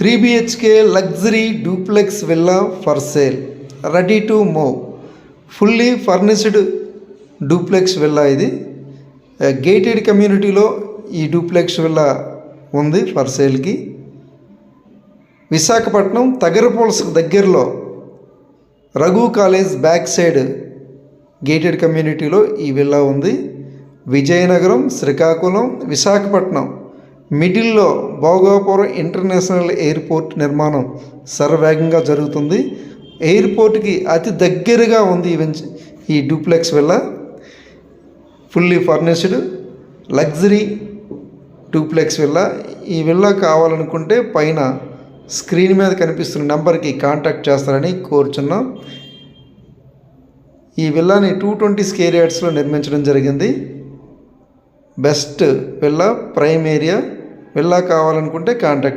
3 BHK luxury duplex villa for sale, ready to move, fully furnished duplex villa. ఇది gated కమ్యూనిటీలో ఈ duplex villa ఉంది for సేల్కి. విశాఖపట్నం తగరపులస దగ్గరలో Raghu college back side gated కమ్యూనిటీలో ఈ విల్లా ఉంది. విజయనగరం, శ్రీకాకుళం, విశాఖపట్నం మిడిల్లో భోగాపురం ఇంటర్నేషనల్ ఎయిర్పోర్ట్ నిర్మాణం శరవేగంగా జరుగుతుంది. ఎయిర్పోర్ట్కి అతి దగ్గరగా ఉంది ఈ duplex villa. Fully furnished luxury duplex villa. ఈ విల్లా కావాలనుకుంటే పైన స్క్రీన్ మీద కనిపిస్తున్న నెంబర్కి కాంటాక్ట్ చేస్తారని కోరుచున్నాం. ఈ విల్లాని 220 స్క్వేర్ యార్డ్స్లో నిర్మించడం జరిగింది. Best villa, prime area villa కావాలనుకుంటే కాంటాక్ట్